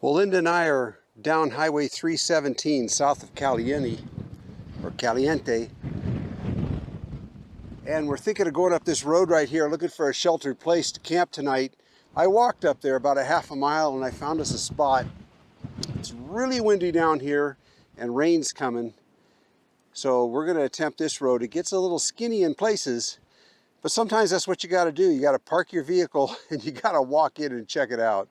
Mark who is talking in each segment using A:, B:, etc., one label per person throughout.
A: Well, Linda and I are down Highway 317 south of Caliente, and we're thinking of going up this road right here looking for a sheltered place to camp tonight. I walked up there about a half a mile and I found us a spot. It's really windy down here and rain's coming, so we're going to attempt this road. It gets a little skinny in places, but sometimes that's what you got to do. You got to park your vehicle and you got to walk in and check it out.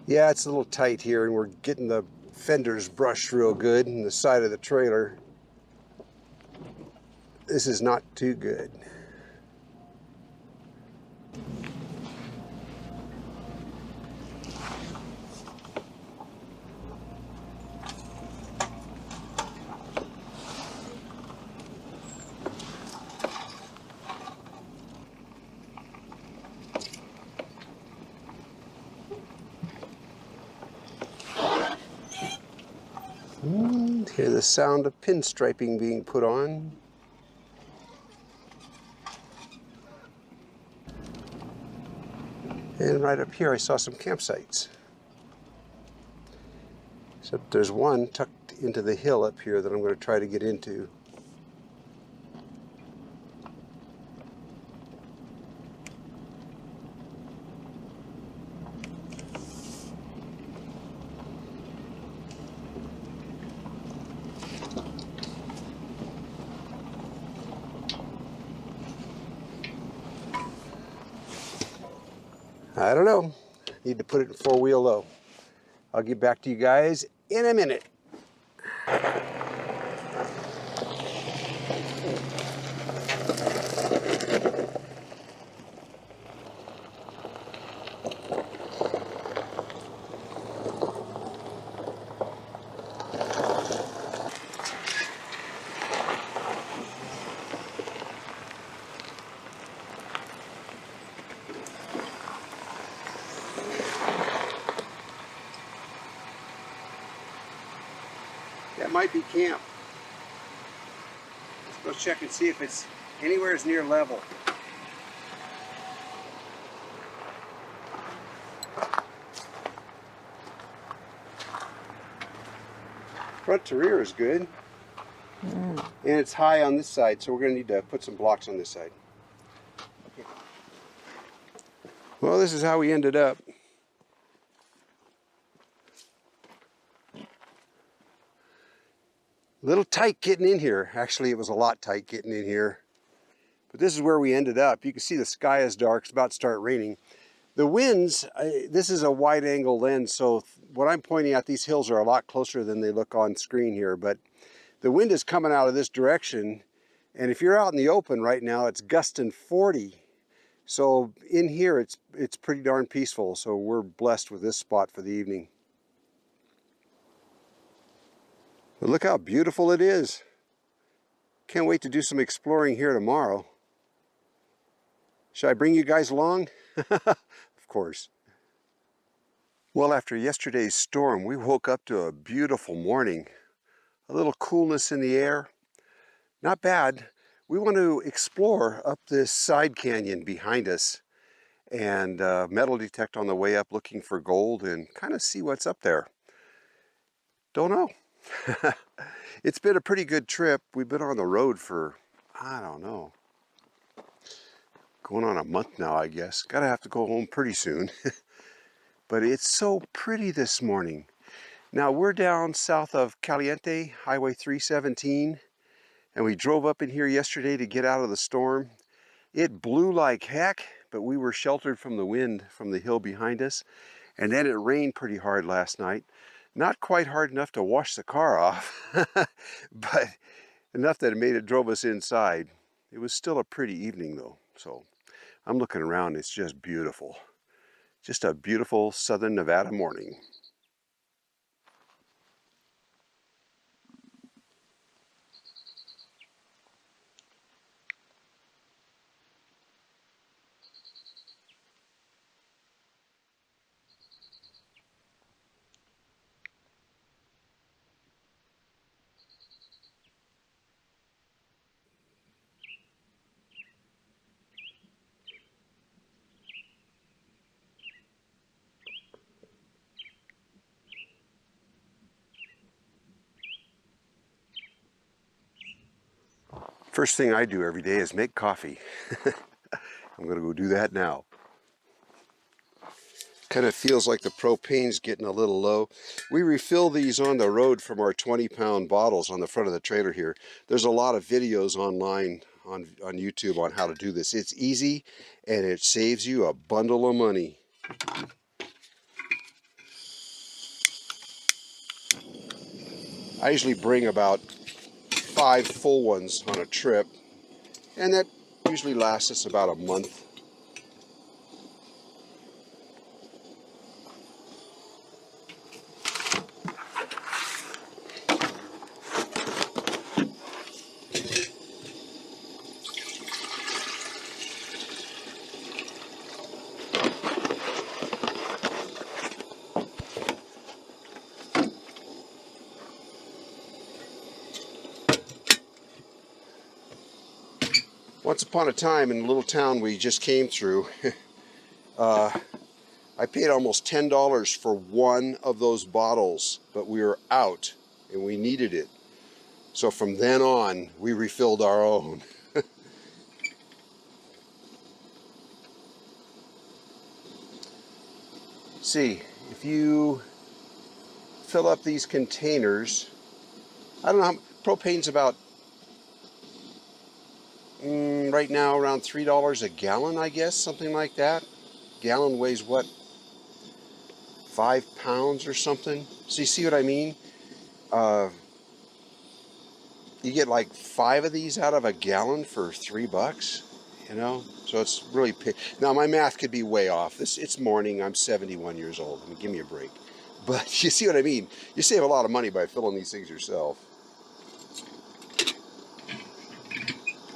A: Yeah, it's a little tight here and we're getting the fenders brushed real good and the side of the trailer. This is not too good. Hear the sound of pinstriping being put on. And right up here I saw some campsites. Except there's one tucked into the hill up here that I'm going to try to get into. I don't know. Need to put it in four-wheel low. I'll get back to you guys in a minute. That might be camp. Let's go check and see if it's anywhere as near level. Front to rear is good. And it's high on this side, so we're going to need to put some blocks on this side. Okay. Well, this is how we ended up. A little tight getting in here. Actually, it was a lot tight getting in here. But this is where we ended up. You can see the sky is dark. It's about to start raining. The winds, this is a wide angle lens, so what I'm pointing at, these hills are a lot closer than they look on screen here, but the wind is coming out of this direction, and if you're out in the open right now, it's gusting 40. So in here, it's pretty darn peaceful, so we're blessed with this spot for the evening. But look how beautiful it is. Can't wait to do some exploring here tomorrow. Should I bring you guys along? Of course. Well, after yesterday's storm, we woke up to a beautiful morning. A little coolness in the air. Not bad. We want to explore up this side canyon behind us and metal detect on the way up looking for gold and kind of see what's up there. Don't know. It's been a pretty good trip. We've been on the road for, I don't know, going on a month now, I guess. Gotta have to go home pretty soon. But it's so pretty this morning. Now we're down south of Caliente, Highway 317, and we drove up in here yesterday to get out of the storm. It blew like heck, but we were sheltered from the wind from the hill behind us. And then it rained pretty hard last night. Not quite hard enough to wash the car off, but enough that it drove us inside. It was still a pretty evening though, so I'm looking around, it's just beautiful. Just a beautiful southern Nevada morning. First thing I do every day is make coffee. I'm gonna go do that now. Kind of feels like the propane's getting a little low. We refill these on the road from our 20-pound bottles on the front of the trailer here. There's a lot of videos online on YouTube on how to do this. It's easy and it saves you a bundle of money. I usually bring about 5 full ones on a trip, and that usually lasts us about a month. Once upon a time in a little town we just came through, I paid almost $10 for one of those bottles, but we were out and we needed it. So from then on, we refilled our own. See, if you fill up these containers, I don't know, propane's about right now around $3 a gallon, I guess, something like that. Gallon weighs what, 5 pounds or something? So you see what I mean? You get like 5 of these out of a gallon for $3, you know? So it's really, now my math could be way off. It's morning, I'm 71 years old. I mean, give me a break. But you see what I mean? You save a lot of money by filling these things yourself.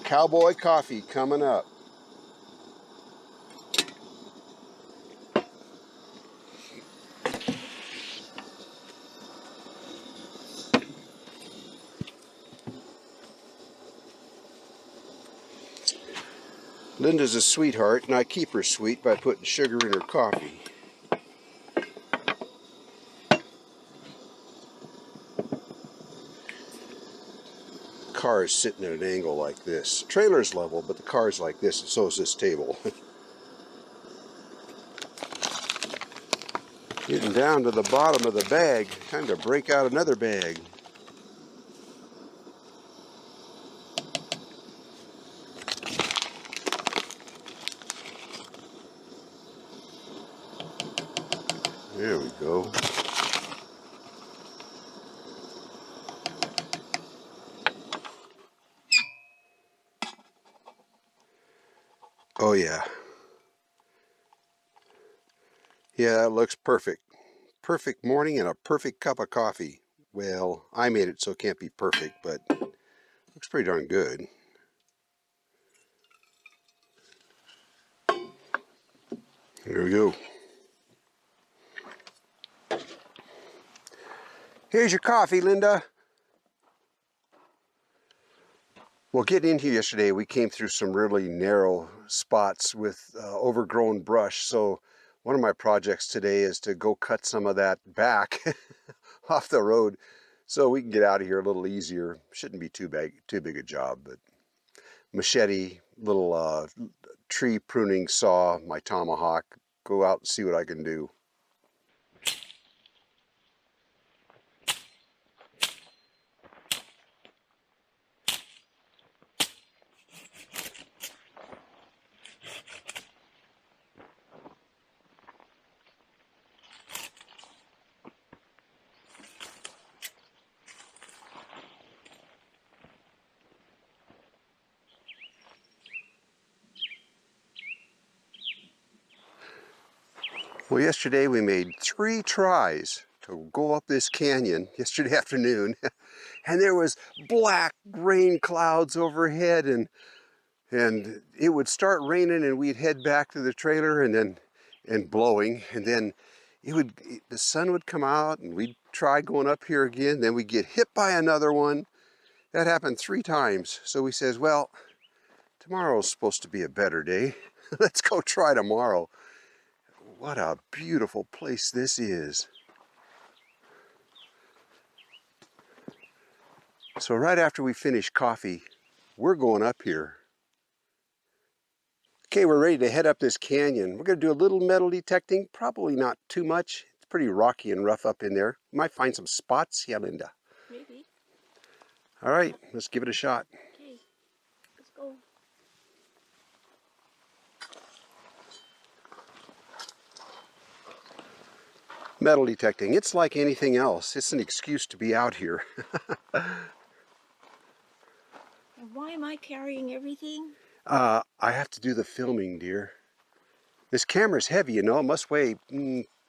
A: Cowboy coffee coming up. Linda's a sweetheart, and I keep her sweet by putting sugar in her coffee. The car is sitting at an angle like this. Trailer's level, but the car's like this, and so is this table. Getting down to the bottom of the bag, time to break out another bag. There we go. Oh yeah. Yeah, that looks perfect. Perfect morning and a perfect cup of coffee. Well, I made it so it can't be perfect, but looks pretty darn good. Here we go. Here's your coffee, Linda. Well, getting in here yesterday, we came through some really narrow spots with overgrown brush. So one of my projects today is to go cut some of that back off the road so we can get out of here a little easier. Shouldn't be too big a job, but machete, little tree pruning saw, my tomahawk, go out and see what I can do. Well, yesterday we made 3 tries to go up this canyon yesterday afternoon, and there was black rain clouds overhead, and it would start raining and we'd head back to the trailer and blowing, and then the sun would come out and we'd try going up here again, then we'd get hit by another one. That happened 3 times. So we says, well, tomorrow's supposed to be a better day. Let's go try tomorrow. What a beautiful place this is. So right after we finished coffee, we're going up here. Okay, we're ready to head up this canyon. We're going to do a little metal detecting, probably not too much. It's pretty rocky and rough up in there. We might find some spots. Yeah, Linda.
B: Maybe.
A: All right, let's give it a shot.
B: Okay, let's go.
A: Metal detecting, it's like anything else. It's an excuse to be out here.
B: Why am I carrying everything?
A: I have to do the filming, dear. This camera's heavy, you know. It must weigh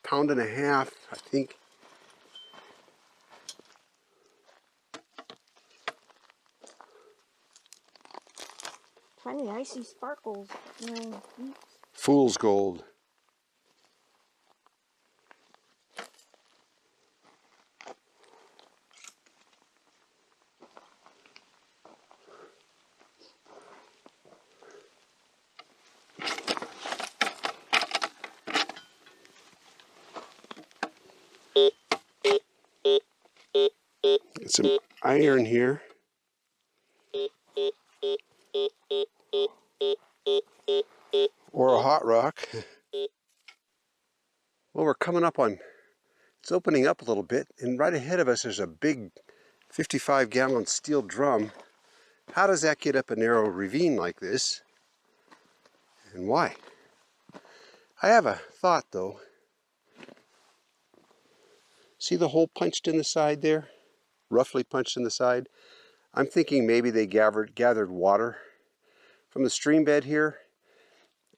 A: pound and a half, I think.
B: Funny, I see sparkles.
A: Fool's gold. Get some iron here. Or a hot rock. Well, we're coming up on, it's opening up a little bit, and right ahead of us there's a big 55-gallon steel drum. How does that get up a narrow ravine like this? And why? I have a thought though. See the hole punched in the side there? Roughly punched in the side? I'm thinking maybe they gathered water from the stream bed here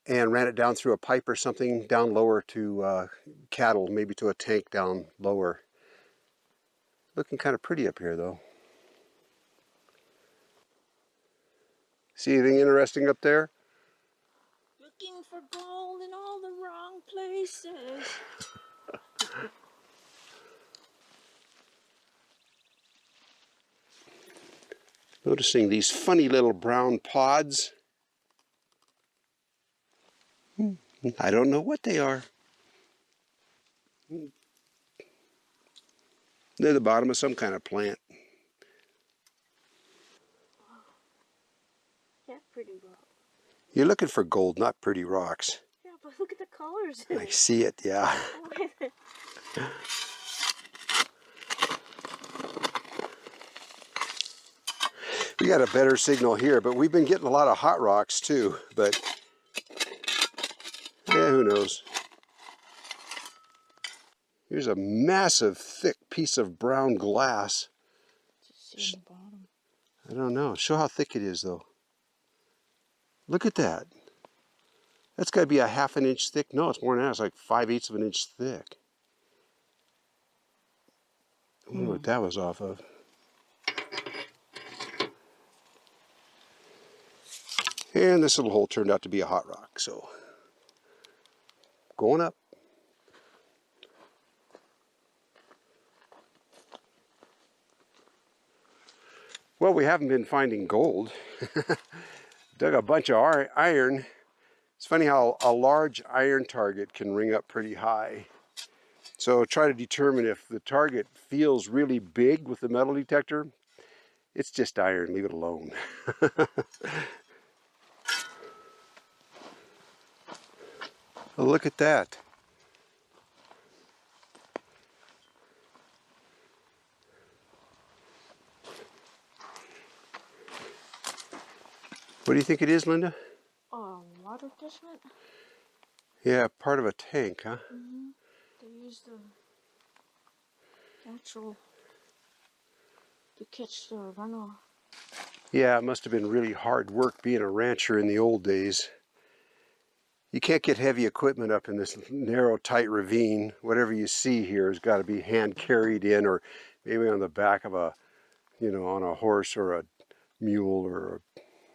A: and ran it down through a pipe or something down lower to cattle, maybe to a tank down lower. Looking kind of pretty up here though. See anything interesting up there?
B: Looking for gold in all the wrong places.
A: Noticing these funny little brown pods. I don't know what they are. They're the bottom of some kind of plant.
B: Yeah, pretty rock.
A: You're looking for gold, not pretty rocks.
B: Yeah, but look at the colors.
A: I see it, yeah. We got a better signal here, but we've been getting a lot of hot rocks too, but yeah, who knows. Here's a massive, thick piece of brown glass.
B: Just in the bottom.
A: I don't know. Show how thick it is, though. Look at that. That's got to be a half an inch thick. No, it's more than that. It's like 5/8 of an inch thick. I wonder what that was off of. And this little hole turned out to be a hot rock, so going up. Well, we haven't been finding gold. Dug a bunch of iron. It's funny how a large iron target can ring up pretty high. So try to determine if the target feels really big with the metal detector. It's just iron, leave it alone. Oh, look at that. What do you think it is, Linda?
B: Water catchment?
A: Yeah, part of a tank, huh?
B: Mm-hmm. They use the natural to catch the runoff.
A: Yeah, it must have been really hard work being a rancher in the old days. You can't get heavy equipment up in this narrow, tight ravine. Whatever you see here has got to be hand carried in, or maybe on the back of a, on a horse or a mule or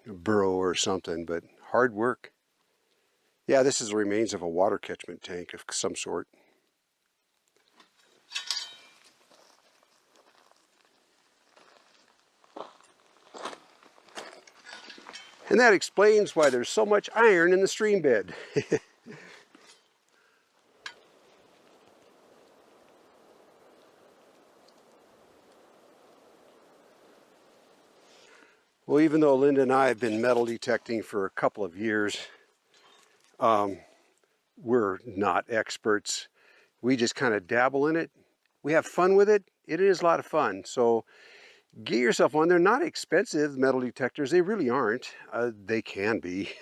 A: a burro or something, but hard work. Yeah, this is the remains of a water catchment tank of some sort. And that explains why there's so much iron in the stream bed. Well, even though Linda and I have been metal detecting for a couple of years, we're not experts. We just kind of dabble in it. We have fun with it. It is a lot of fun. So get yourself one. They're not expensive, metal detectors. They really aren't. They can be.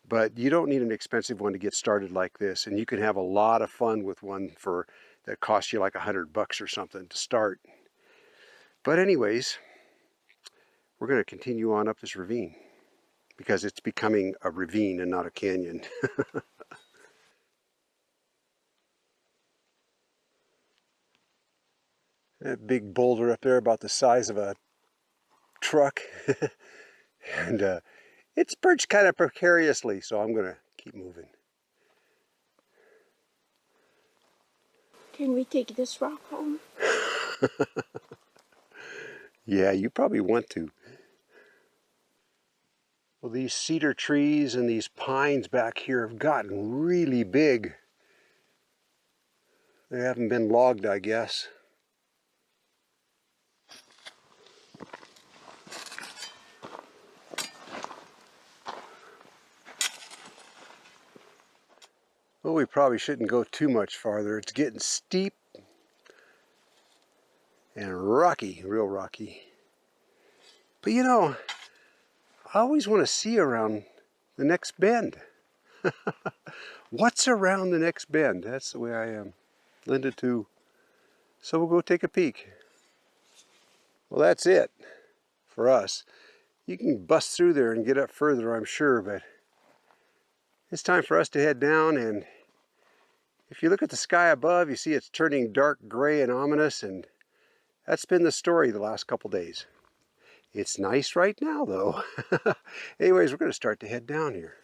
A: But you don't need an expensive one to get started like this. And you can have a lot of fun with one that costs you like $100 or something to start. But anyways, we're going to continue on up this ravine because it's becoming a ravine and not a canyon. That big boulder up there about the size of a truck. And it's perched kind of precariously, so I'm going to keep moving.
B: Can we take this rock home?
A: Yeah, you probably want to. Well, these cedar trees and these pines back here have gotten really big. They haven't been logged, I guess. Well, we probably shouldn't go too much farther. It's getting steep and rocky, real rocky. But you know, I always want to see around the next bend. What's around the next bend? That's the way I am. Linda too. So we'll go take a peek. Well, that's it for us. You can bust through there and get up further, I'm sure, but it's time for us to head down. And if you look at the sky above, you see it's turning dark gray and ominous, and that's been the story the last couple days. It's nice right now, though. Anyways, we're going to start to head down here.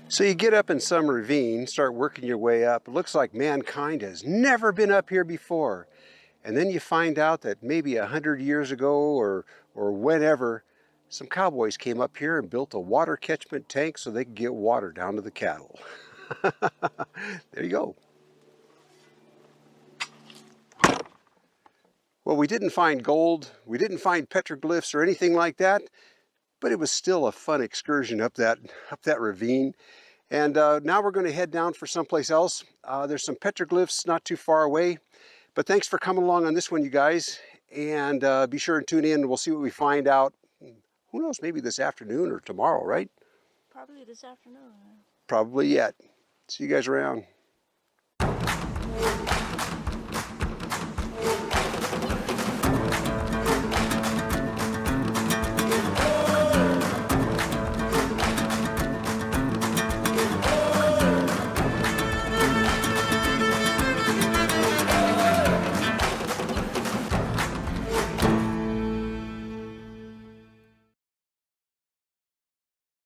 A: So you get up in some ravine, start working your way up. It looks like mankind has never been up here before. And then you find out that maybe 100 years ago or whenever, some cowboys came up here and built a water catchment tank so they could get water down to the cattle. There you go. Well, we didn't find gold, we didn't find petroglyphs or anything like that, but it was still a fun excursion up that ravine. And now we're going to head down for someplace else. There's some petroglyphs not too far away. But thanks for coming along on this one, you guys. And be sure and tune in. We'll see what we find out. Who knows, maybe this afternoon or tomorrow, right?
B: Probably this afternoon.
A: Probably yet. See you guys around.